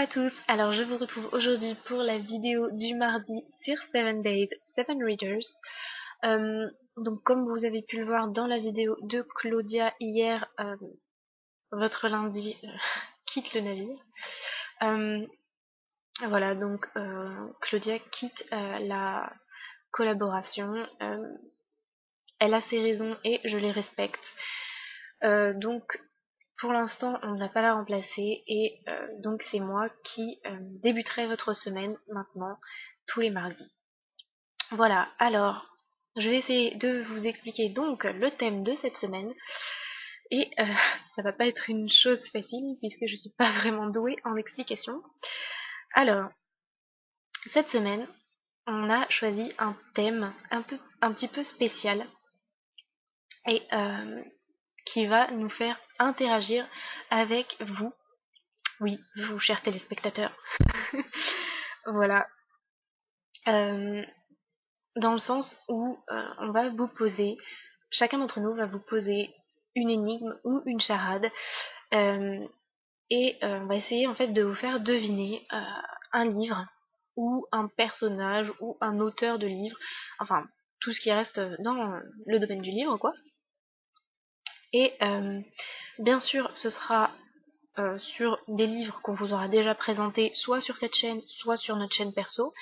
à tous, alors je vous retrouve aujourd'hui pour la vidéo du mardi sur 7 Days, 7 Readers. Donc comme vous avez pu le voir dans la vidéo de Claudia hier, votre lundi quitte le navire. Voilà, donc Claudia quitte la collaboration. Elle a ses raisons et je les respecte. Donc pour l'instant, on ne va pas la remplacer et donc c'est moi qui débuterai votre semaine maintenant, tous les mardis. Voilà, alors je vais essayer de vous expliquer donc le thème de cette semaine et ça va pas être une chose facile puisque je suis pas vraiment douée en explication. Alors, cette semaine, on a choisi un thème un petit peu spécial et qui va nous faire interagir avec vous. Oui, vous, chers téléspectateurs. Voilà. Dans le sens où on va vous poser, chacun d'entre nous va vous poser une énigme ou une charade et on va essayer en fait de vous faire deviner un livre ou un personnage ou un auteur de livre, enfin tout ce qui reste dans le domaine du livre quoi. Et bien sûr ce sera sur des livres qu'on vous aura déjà présentés soit sur cette chaîne soit sur notre chaîne perso,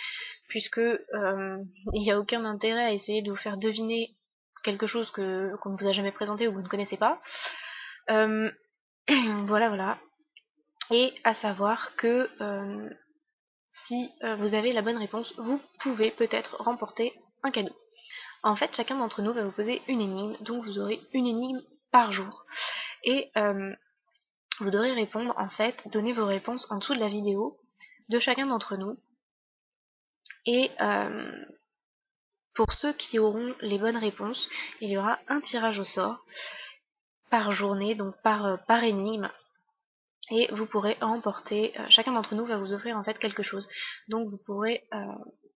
puisque il n'y a aucun intérêt à essayer de vous faire deviner quelque chose qu'on ne vous a jamais présenté ou que vous ne connaissez pas. Voilà. Et à savoir que si vous avez la bonne réponse, vous pouvez peut-être remporter un cadeau. En fait, chacun d'entre nous va vous poser une énigme, donc vous aurez une énigme par jour. Et vous devrez répondre, en fait, donner vos réponses en dessous de la vidéo de chacun d'entre nous. Et pour ceux qui auront les bonnes réponses, il y aura un tirage au sort par journée, donc par énigme. Et vous pourrez remporter, chacun d'entre nous va vous offrir en fait quelque chose. Donc vous pourrez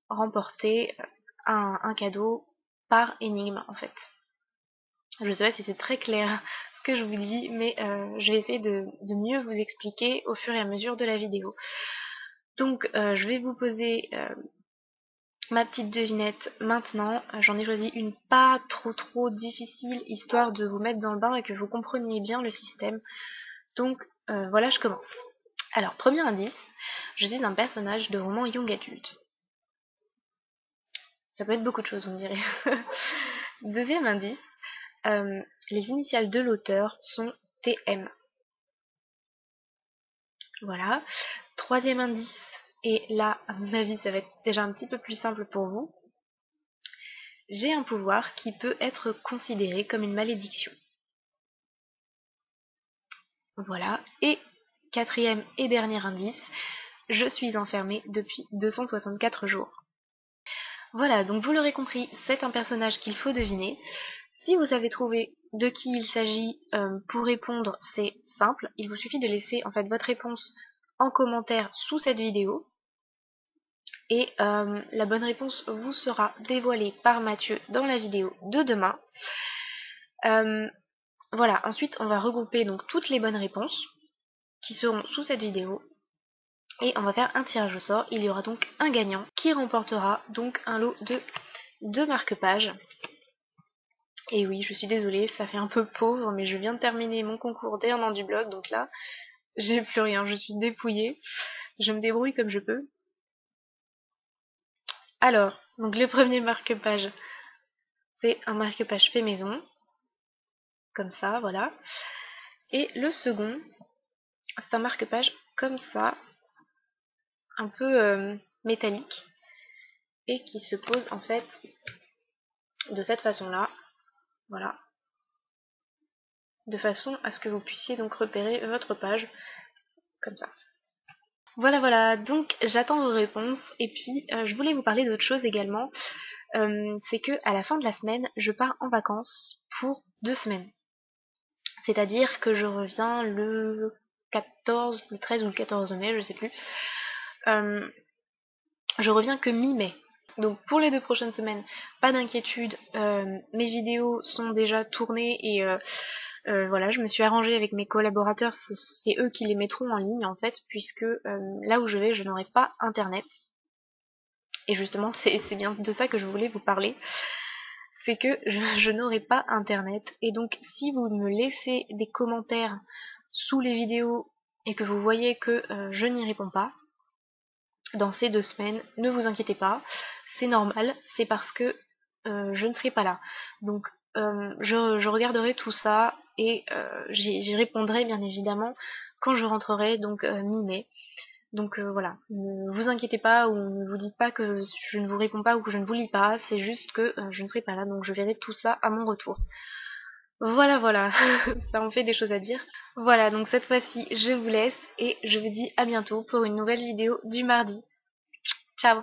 remporter un cadeau par énigme en fait. Je ne sais pas si c'est très clair ce que je vous dis, mais je vais essayer de mieux vous expliquer au fur et à mesure de la vidéo. Donc je vais vous poser ma petite devinette maintenant. J'en ai choisi une pas trop difficile, histoire de vous mettre dans le bain et que vous compreniez bien le système. Donc voilà, je commence. Alors, premier indice, je suis un personnage de roman young adulte. Ça peut être beaucoup de choses, vous me direz. Deuxième indice, les initiales de l'auteur sont TM. Voilà. Troisième indice, et là, à mon avis, ça va être déjà un petit peu plus simple pour vous. J'ai un pouvoir qui peut être considéré comme une malédiction. Voilà. Et quatrième et dernier indice, je suis enfermée depuis 264 jours. Voilà, donc vous l'aurez compris, c'est un personnage qu'il faut deviner. Si vous avez trouvé de qui il s'agit, pour répondre, c'est simple. Il vous suffit de laisser en fait votre réponse en commentaire sous cette vidéo. Et la bonne réponse vous sera dévoilée par Mathieu dans la vidéo de demain. Voilà, ensuite on va regrouper donc toutes les bonnes réponses qui seront sous cette vidéo. Et on va faire un tirage au sort. Il y aura donc un gagnant qui remportera donc un lot de 2 marque-pages. Et oui, je suis désolée, ça fait un peu pauvre, mais je viens de terminer mon concours dès 1 an du blog, donc là, j'ai plus rien, je suis dépouillée. Je me débrouille comme je peux. Alors, donc le premier marque-page, c'est un marque-page fait maison. Comme ça, voilà. Et le second, c'est un marque-page comme ça, un peu métallique, et qui se pose en fait de cette façon-là. Voilà. De façon à ce que vous puissiez donc repérer votre page, comme ça. Voilà, donc j'attends vos réponses et puis je voulais vous parler d'autre chose également, c'est que à la fin de la semaine, je pars en vacances pour 2 semaines. C'est-à-dire que je reviens le 14, le 13 ou le 14 mai, je sais plus. Je reviens que mi-mai. Donc pour les 2 prochaines semaines, pas d'inquiétude, mes vidéos sont déjà tournées et Voilà, je me suis arrangée avec mes collaborateurs, c'est eux qui les mettront en ligne en fait, puisque là où je vais, je n'aurai pas internet. Et justement, c'est bien de ça que je voulais vous parler. C'est que je n'aurai pas internet. Et donc, si vous me laissez des commentaires sous les vidéos et que vous voyez que je n'y réponds pas, dans ces 2 semaines, ne vous inquiétez pas, c'est normal, c'est parce que je ne serai pas là. Donc, je regarderai tout ça et j'y répondrai bien évidemment quand je rentrerai, donc mi-mai. Donc voilà, ne vous inquiétez pas ou ne vous dites pas que je ne vous réponds pas ou que je ne vous lis pas, c'est juste que je ne serai pas là, donc je verrai tout ça à mon retour. Voilà, voilà, ça en fait des choses à dire. Voilà, donc cette fois-ci, je vous laisse et je vous dis à bientôt pour une nouvelle vidéo du mardi. Ciao!